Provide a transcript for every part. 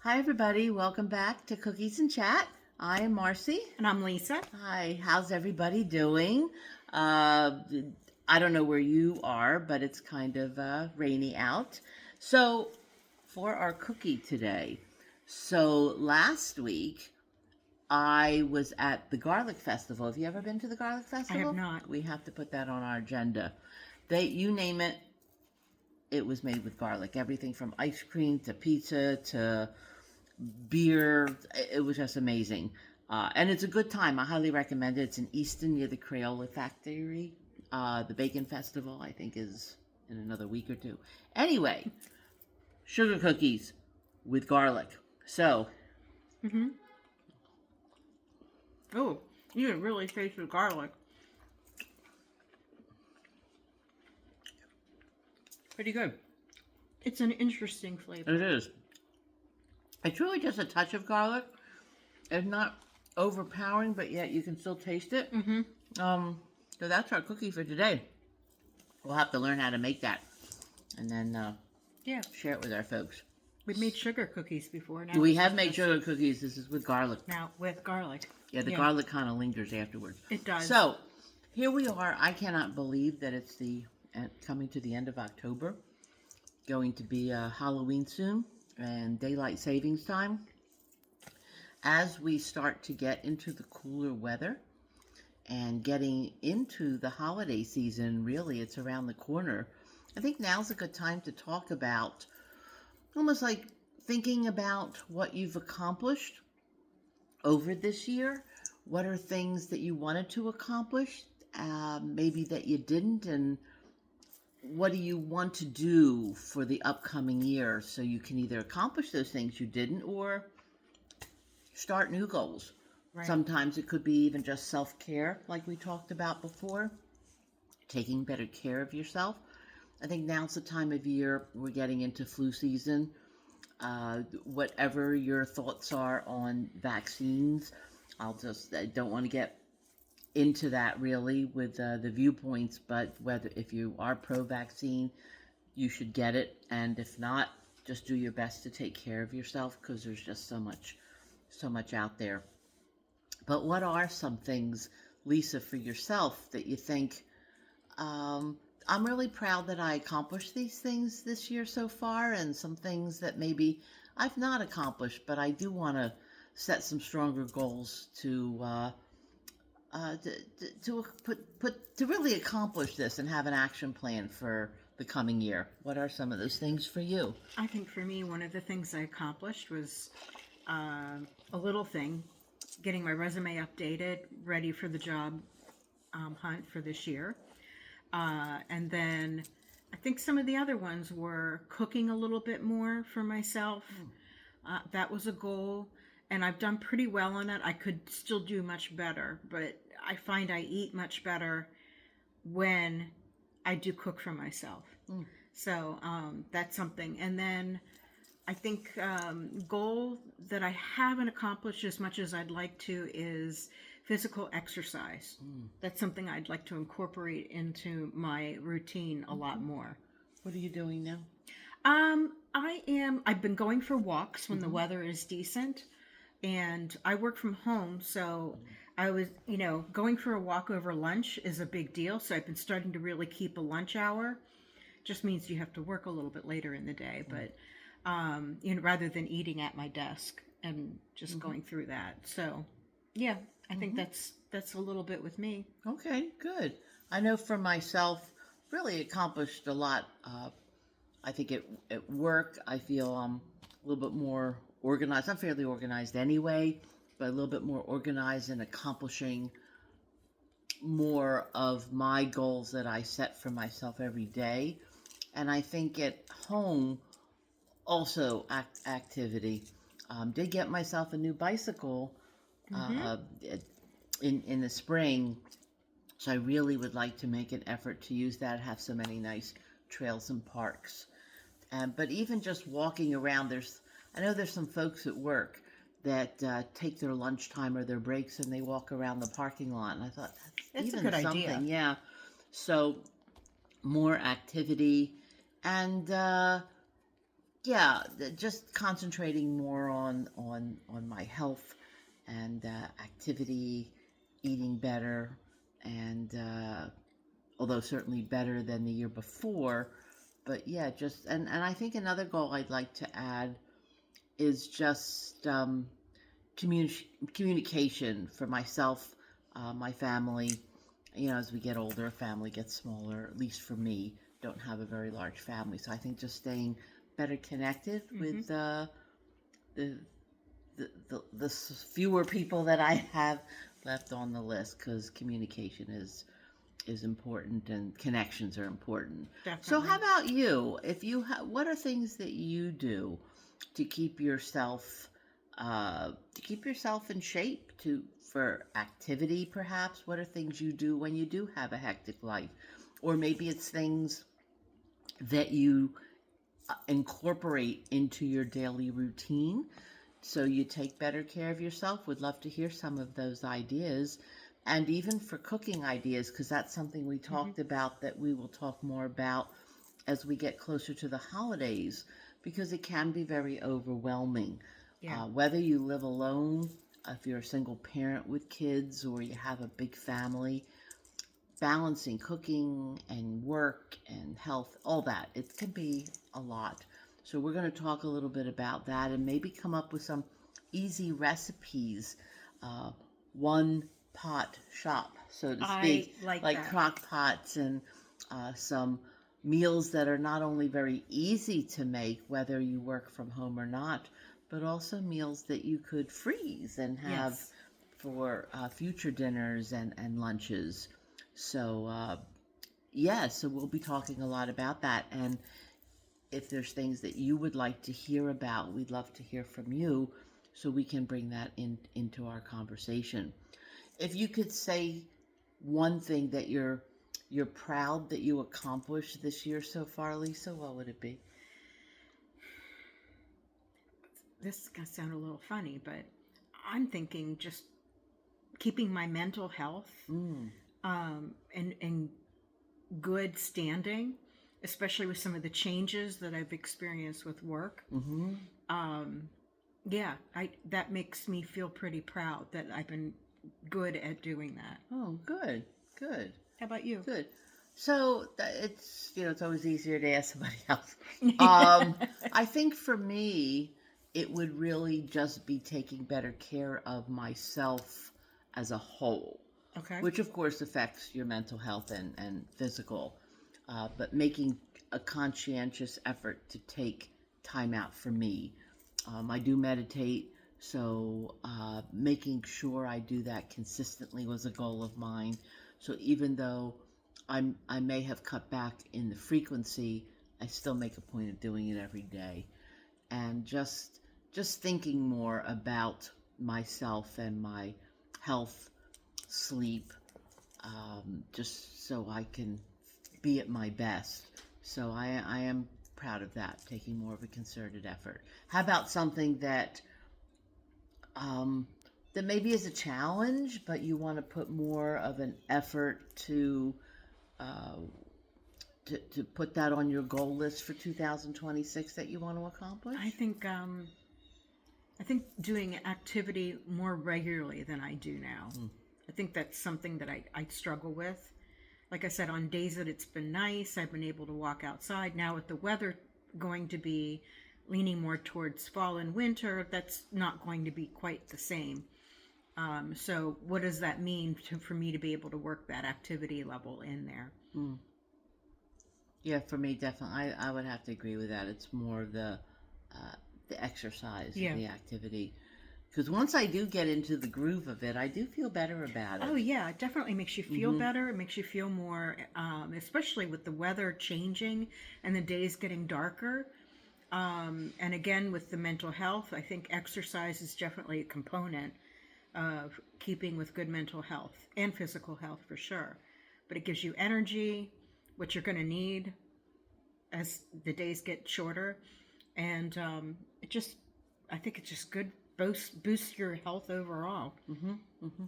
Hi, everybody. Welcome back to Cookies and Chat. I am Marcy. And I'm Lisa. Hi, how's everybody doing? Uh, I don't know where you are, but it's kind of rainy out. So, for our cookie today, last week I was at the Garlic Festival. Have you ever been to the Garlic I have Festival? not. We have to put that on our agenda. You name it, it was made with garlic. Everything from ice cream to pizza to beer. It was just amazing. And it's a good time. I highly recommend it. It's in Easton near the Crayola Factory. The Bacon Festival, I think, is in another week or two. Anyway, sugar cookies with garlic. So, Mm-hmm. Oh, you can really taste the garlic. pretty good. It's an interesting flavor. It is. It's really just a touch of garlic. It's not overpowering, but yet you can still taste it. Mm-hmm. So that's our cookie for today. We'll have to learn how to make that and then Yeah, share it with our folks. we've made sugar cookies before. Now We this have is made just- sugar cookies. This is with garlic. now with garlic. Yeah, the Yeah. garlic kind of lingers afterwards. It does. So here we are. I cannot believe that it's coming to the end of October. Going to be Halloween soon and daylight savings time. As we start to get into the cooler weather and getting into the holiday season, really, it's around the corner. I think now's a good time to talk about almost like thinking about what you've accomplished over this year. What are things that you wanted to accomplish, maybe that you didn't, and what do you want to do for the upcoming year so you can either accomplish those things you didn't or start new goals. Right. Sometimes it could be even just self-care, like we talked about before, taking better care of yourself. I think now's the time of year we're getting into flu season. Whatever your thoughts are on vaccines, I don't want to get into that really with the viewpoints, but if you are pro-vaccine, you should get it, and if not, just do your best to take care of yourself because there's just so much out there. But what are some things, Lisa, for yourself that you think, I'm really proud that I accomplished these things this year so far, and some things that maybe I've not accomplished, but I do want to set some stronger goals to really accomplish this and have an action plan for the coming year. What are some of those things for you? I think for me, one of the things I accomplished was a little thing, getting my resume updated, ready for the job hunt for this year. And then I think some of the other ones were cooking a little bit more for myself. That was a goal, and I've done pretty well on it. I could still do much better, but I find I eat much better when I do cook for myself. So that's something. And then I think goal that I haven't accomplished as much as I'd like to is physical exercise. That's something I'd like to incorporate into my routine a lot more. What are you doing now? I've been going for walks when the weather is decent, and I work from home, so I was, going for a walk over lunch is a big deal. So I've been starting to really keep a lunch hour. Just means you have to work a little bit later in the day, but rather than eating at my desk and just going through that. So, yeah, I think that's a little bit with me. Okay, good. I know for myself, really accomplished a lot. I think at work, I feel a little bit more organized. I'm fairly organized anyway, but a little bit more organized in accomplishing more of my goals that I set for myself every day. And I think at home, also activity. Did get myself a new bicycle in the spring, so I really would like to make an effort to use that. Have so many nice trails and parks. But even just walking around, I know there's some folks at work that take their lunchtime or their breaks and they walk around the parking lot. And I thought that's That's a even good something, idea. yeah. So more activity and yeah, just concentrating more on my health and activity, eating better, and although certainly better than the year before. But yeah, just and I think another goal I'd like to add is just communication for myself, my family. You know, as we get older, family gets smaller. At least for me, don't have a very large family, so I think just staying better connected Hmm. with the, the fewer people that I have left on the list, because communication is important and connections are important. So how Definitely. about you? If you what are things that you do to keep yourself in shape, to for activity perhaps? What are things you do when you do have a hectic life? Or maybe it's things that you incorporate into your daily routine so you take better care of yourself. Would love to hear some of those ideas, and even for cooking ideas, because that's something we Hmm. talked about that we will talk more about as we get closer to the holidays, because it can be very overwhelming. Yeah. Whether you live alone, if you're a single parent with kids, or you have a big family, balancing cooking and work and health, all that, it can be a lot. So, we're going to talk a little bit about that and maybe come up with some easy recipes, uh, one pot shop, so to I speak, like like that. crock pots and some meals that are not only very easy to make, whether you work from home or not, but also meals that you could freeze and have Yes. for future dinners and lunches. So, yeah, so we'll be talking a lot about that. And if there's things that you would like to hear about, we'd love to hear from you so we can bring that into our conversation. If you could say one thing that you're proud that you accomplished this year so far, Lisa, what would it be? This is going to sound a little funny, but I'm thinking just keeping my mental health Mm. in good standing, especially with some of the changes that I've experienced with work. Mm-hmm. Um, yeah, I that makes me feel pretty proud that I've been good at doing that. Oh, good, good, How about you? good. So it's it's always easier to ask somebody else. Um, Yeah. I think for me, it would really just be taking better care of myself as a whole, Okay. which of course affects your mental health and physical, but making a conscientious effort to take time out for me. I do meditate, so making sure I do that consistently was a goal of mine. So even though I may have cut back in the frequency, I still make a point of doing it every day, and just thinking more about myself and my health, sleep, just so I can be at my best. So I am proud of that, taking more of a concerted effort. How about something um, that maybe is a challenge, but you want to put more of an effort uh, to put that on your goal list for 2026 that you want to I accomplish? think um, I think doing activity more regularly than I do now. Mm. I think that's something that I struggle with. Like I said, on days that it's been nice, I've been able to walk outside. Now, with the weather going to be leaning more towards fall and winter, that's not going to be quite the same. So, what does that mean for me to be able to work that activity level in there? Mm. Yeah, for me, definitely, I would have to agree with that. It's more uh, the exercise, Yeah. the activity. Because once I do get into the groove of it, I do feel better about Oh, it. yeah, it definitely makes you feel Mm-hmm. better. It makes you feel more, especially with the weather changing and the days getting darker. And again, with the mental health, I think exercise is definitely a component of keeping with good mental health and physical health for sure. But it gives you energy, what you're going to need as the days get shorter. And it just, I think it's just good, boosts your health overall. Mm-hmm. Mm-hmm.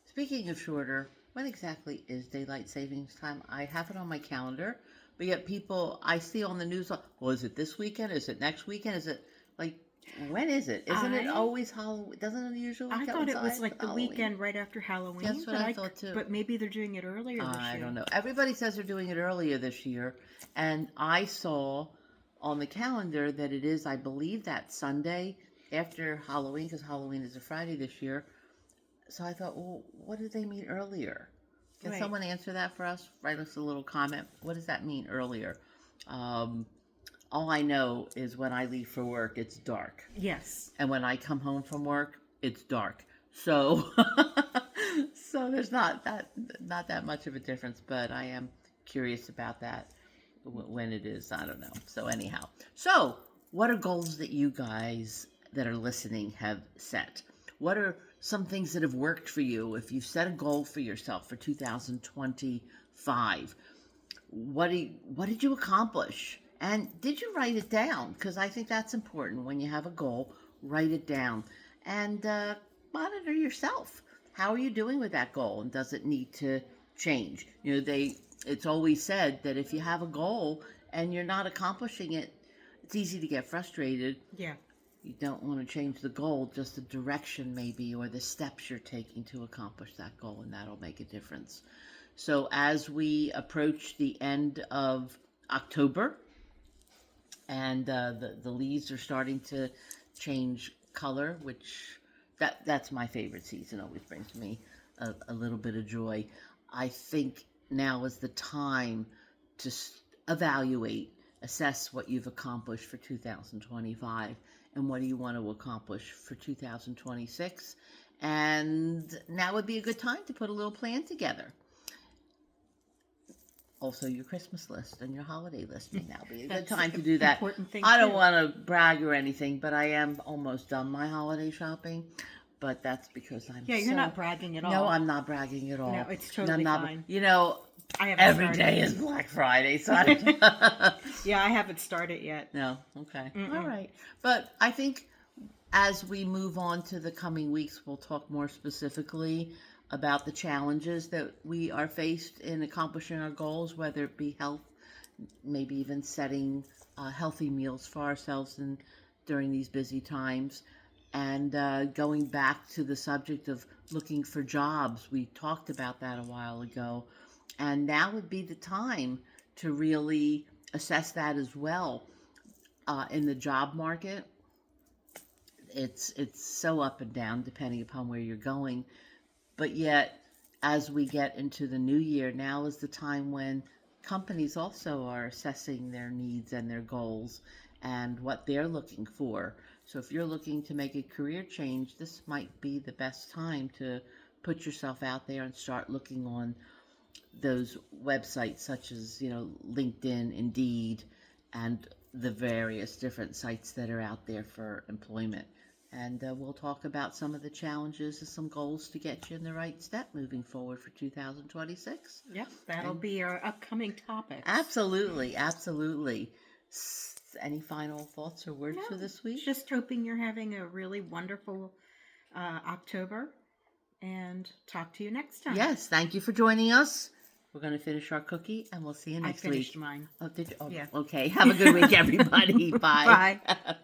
Speaking of shorter, when exactly is daylight savings time? I have it on my calendar, But yet people, I see on the news, well, is it this weekend? Is it next weekend? Is it like, when is it? Isn't it I always Halloween? Doesn't it usually I thought it was coincide like with the Halloween? weekend right after Halloween. That's what but I thought too. But maybe they're doing it earlier this I year. don't know. Everybody says they're doing it earlier this year. And I saw on the calendar that it is, I believe, that Sunday after Halloween, because Halloween is a Friday this year. So I thought, well, what do they mean earlier? Can Right. someone answer that for us? Write us a little comment. What does that mean earlier? All I know is when I leave for work, it's dark. Yes. And when I come home from work, it's dark. So, so there's not that much of a difference. But I am curious about that when it is. I don't know. So anyhow, so what are goals that you guys that are listening have set? What are some things that have worked for you? If you've set a goal for yourself for 2025, what did you accomplish? And did you write it down? Because I think that's important. When you have a goal, write it down and monitor yourself. How are you doing with that goal? And does it need to change? You know, it's always said that if you have a goal and you're not accomplishing it, it's easy to get frustrated. Yeah. You don't want to change the goal, just the direction maybe, or the steps you're taking to accomplish that goal, and that'll make a difference. So as we approach the end of October, and the leaves are starting to change color, which that's my favorite season. Always brings me a little bit of joy. I think now is the time to evaluate, assess what you've accomplished for 2025, and what do you want to accomplish for 2026. And now would be a good time to put a little plan together. Also, your Christmas list and your holiday list may now be a good That's time to an do that. important thing, I don't too. want to brag or anything, but I am almost done my holiday shopping. But that's because I'm Yeah, you're so- not bragging at all. No, I'm not bragging at all. No, it's And totally I'm not, fine. You know, I haven't every started. day is Black Friday, so I don't Yeah, I haven't started yet. No, okay. Mm-mm. All right. But I think as we move on to the coming weeks, we'll talk more specifically about the challenges that we are faced in accomplishing our goals, whether it be health, maybe even setting healthy meals for ourselves during these busy times. And going back to the subject of looking for jobs, we talked about that a while ago. And now would be the time to really assess that as well. In the job market, it's so up and down depending upon where you're going. But yet, as we get into the new year, now is the time when companies also are assessing their needs and their goals and what they're looking for. So if you're looking to make a career change, this might be the best time to put yourself out there and start looking on those websites such as, LinkedIn, Indeed, and the various different sites that are out there for employment. And we'll talk about some of the challenges and some goals to get you in the right step moving forward for 2026. Yep, that'll be our upcoming topic. Absolutely, absolutely. Any final thoughts or words for this week? Just hoping you're having a really wonderful October, and talk to you next time. Yes, thank you for joining us. We're going to finish our cookie, and we'll see you I next finished week. mine. Oh, did you? Oh, Yeah. Okay. Have a good week, everybody. Bye. Bye.